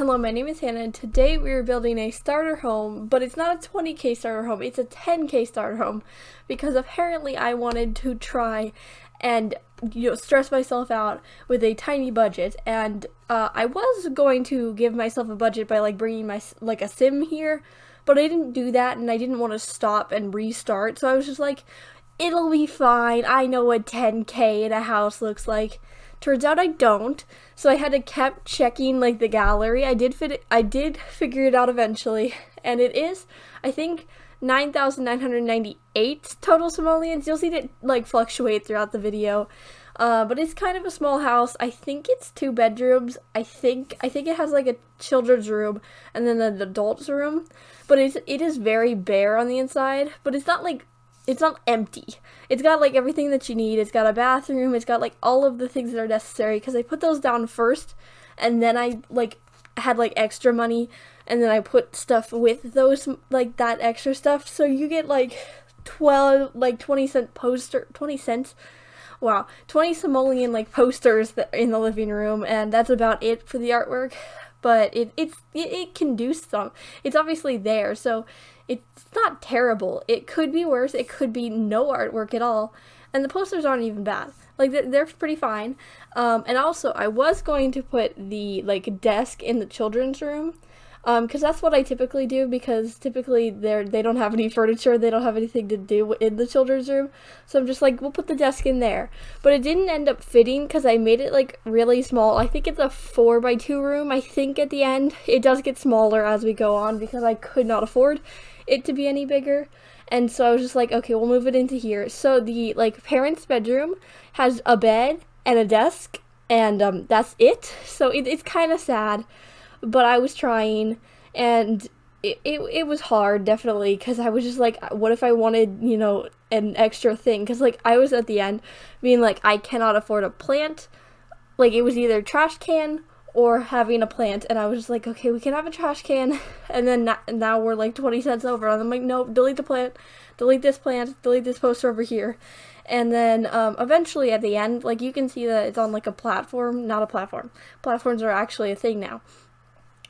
Hello, my name is Hannah, and today we are building a starter home, but it's not a 20k starter home, it's a 10k starter home, because apparently I wanted to try and stress myself out with a tiny budget, and I was going to give myself a budget by bringing my a sim here, but I didn't do that, and I didn't want to stop and restart, so I was just like, it'll be fine, I know what 10k in a house looks like. Turns out I don't, so I had to kept checking the gallery. I did figure it out eventually, and it is, I think, 9,998 total simoleons. You'll see it fluctuate throughout the video, but it's kind of a small house. I think it's 2 bedrooms. I think it has a children's room and then an adult's room, but it is very bare on the inside. But it's not empty. It's got everything that you need. It's got a bathroom. It's got all of the things that are necessary, because I put those down first, and then I had extra money, and then I put stuff with those that extra stuff. So you get 20 cents. Wow, 20 simoleon posters in the living room, and that's about it for the artwork. But it can do some. It's obviously there, so it's not terrible. It could be worse. It could be no artwork at all, and the posters aren't even bad. They're pretty fine. And also, I was going to put the desk in the children's room, because that's what I typically do, because typically they don't have any furniture, they don't have anything to do in the children's room, so I'm just we'll put the desk in there. But it didn't end up fitting, because I made it really small. I think it's a 4x2 room. I think at the end it does get smaller as we go on, because I could not afford it to be any bigger. And so I was just okay, we'll move it into here. So the parents' bedroom has a bed and a desk, and that's it. So it's kind of sad, but I was trying, and it was hard, definitely, because I was just what if I wanted, an extra thing? Because I was at the end being I cannot afford a plant. It was either trash can or having a plant, and I was just okay, we can have a trash can, and then now we're 20 cents over, and I'm no, delete the plant, delete this plant, delete this poster over here. And then eventually at the end, you can see that it's on a platform. Not a platform. Platforms are actually a thing now.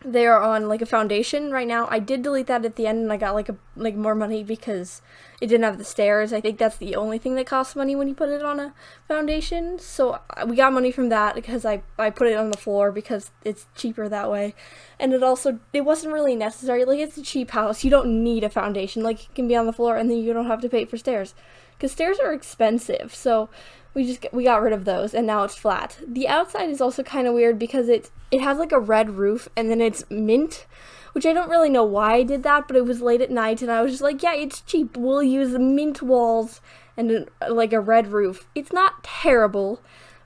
They are on a foundation right now. I did delete that at the end, and I got more money because it didn't have the stairs. I think that's the only thing that costs money when you put it on a foundation. So we got money from that, because I put it on the floor because it's cheaper that way. And it wasn't really necessary. It's a cheap house. You don't need a foundation. It can be on the floor, and then you don't have to pay for stairs, because stairs are expensive. So we got rid of those, and now it's flat. The outside is also kind of weird, because it has a red roof, and then it's mint, which I don't really know why I did that, but it was late at night, and I was just yeah, it's cheap, we'll use the mint walls and a red roof. It's not terrible,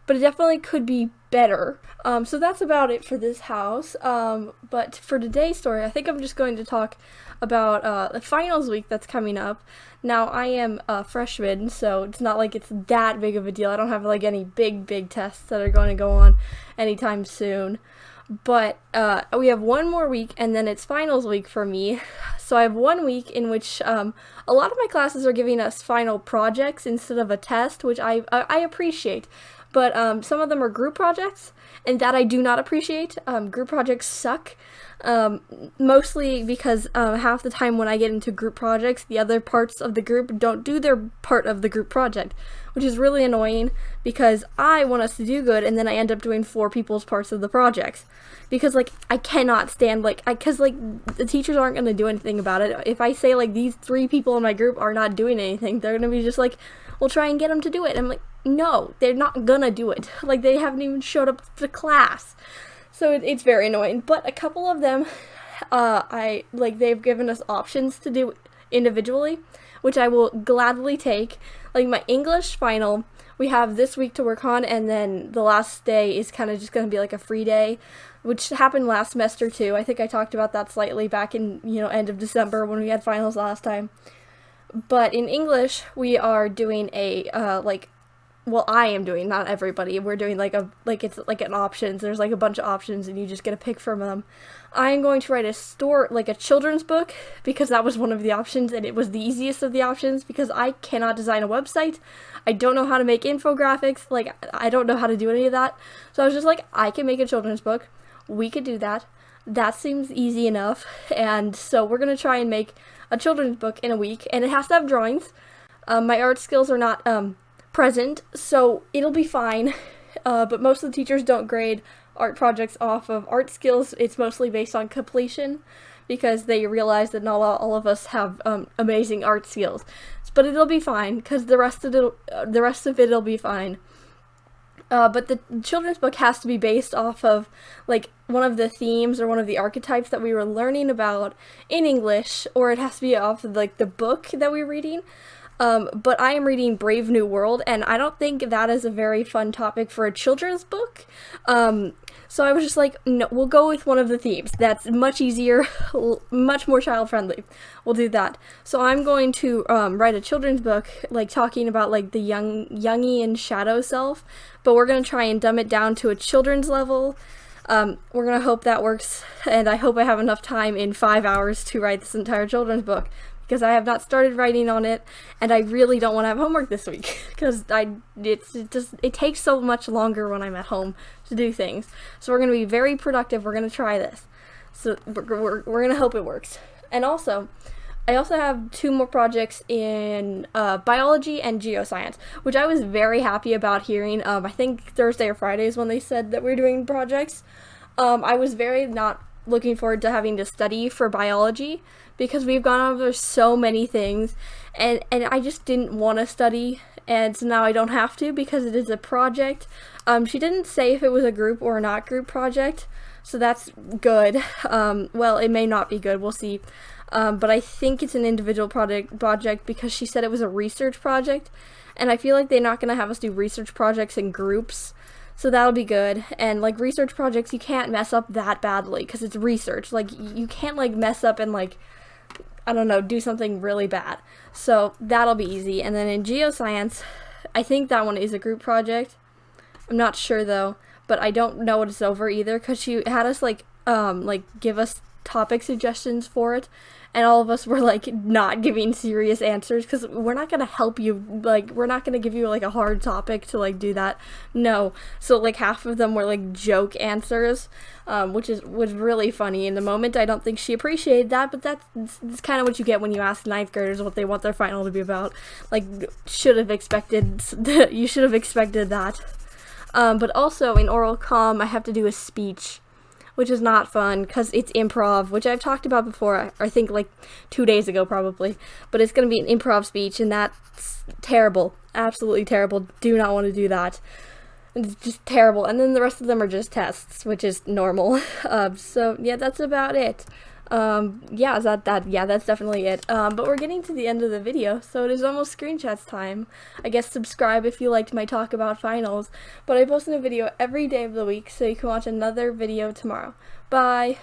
but it definitely could be better. So that's about it for this house. But for today's story, I think I'm just going to talk about the finals week that's coming up. Now, I am a freshman, so it's not it's that big of a deal. I don't have any big tests that are going to go on anytime soon. But we have one more week, and then it's finals week for me. So I have 1 week in which a lot of my classes are giving us final projects instead of a test, which I appreciate. But some of them are group projects, and that I do not appreciate. Group projects suck, mostly because half the time when I get into group projects, the other parts of the group don't do their part of the group project, which is really annoying, because I want us to do good, and then I end up doing 4 people's parts of the projects, because I cannot stand because the teachers aren't going to do anything about it. If I say these 3 people in my group are not doing anything, they're going to be just we'll try and get them to do it. I'm no, they're not gonna do it. They haven't even showed up to class. So it's very annoying. But a couple of them, they've given us options to do individually, which I will gladly take. My English final, we have this week to work on, and then the last day is kind of just gonna be a free day, which happened last semester too. I think I talked about that slightly back in, end of December when we had finals last time. But in English, we are doing a, well, I am doing, not everybody. We're doing it's an options. There's a bunch of options, and you just get to pick from them. I am going to write a children's book, because that was one of the options, and it was the easiest of the options, because I cannot design a website. I don't know how to make infographics. I don't know how to do any of that. So I was just I can make a children's book. We could do that. that seems easy enough. And so we're gonna try and make a children's book in a week, and it has to have drawings. My art skills are not present, so it'll be fine. But most of the teachers don't grade art projects off of art skills. It's mostly based on completion, because they realize that not all of us have amazing art skills. But it'll be fine, because the rest of it'll be fine. But the children's book has to be based off of like one of the themes or one of the archetypes that we were learning about in English, or it has to be off of like the book that we're reading. But I am reading Brave New World, and I don't think that is a very fun topic for a children's book. So I was just like, no, we'll go with one of the themes. That's much easier, much more child-friendly. We'll do that. So I'm going to write a children's book, like talking about like the Jungian shadow self, but we're going to try and dumb it down to a children's level. We're going to hope that works, and I hope I have enough time in 5 hours to write this entire children's book, because I have not started writing on it, and I really don't want to have homework this week, because it takes so much longer when I'm at home to do things. So we're going to be very productive. We're going to try this. So we're going to hope it works. And also, I also have 2 more projects in biology and geoscience, which I was very happy about hearing. I think Thursday or Friday is when they said that we're doing projects. I was very not looking forward to having to study for biology, because we've gone over so many things, and I just didn't want to study, and so now I don't have to because it is a project. She didn't say if it was a group or not group project, so that's good. Well, it may not be good, we'll see. But I think it's an individual project because she said it was a research project, and I feel like they're not going to have us do research projects in groups. So that'll be good. And like research projects, you can't mess up that badly because it's research. Like you can't like mess up and like, I don't know, do something really bad. So that'll be easy. And then in geoscience, I think that one is a group project. I'm not sure though, but I don't know what it's over either, because she had us like give us topic suggestions for it, and all of us were like not giving serious answers, because we're not gonna help you, like we're not gonna give you like a hard topic to like do that. No. So like half of them were like joke answers, which was really funny in the moment. I don't think she appreciated that, but that's kind of what you get when you ask 9th graders what they want their final to be about. Like you should have expected that. But also in oral comm, I have to do a speech, which is not fun because it's improv, which I've talked about before, I think like 2 days ago probably, but it's going to be an improv speech, and that's terrible, absolutely terrible. Do not want to do that. It's just terrible. And then the rest of them are just tests, which is normal. So yeah, that's about it. Yeah, that's definitely it. But we're getting to the end of the video, so it is almost screenshots time. I guess subscribe if you liked my talk about finals, but I post a video every day of the week, so you can watch another video tomorrow. Bye!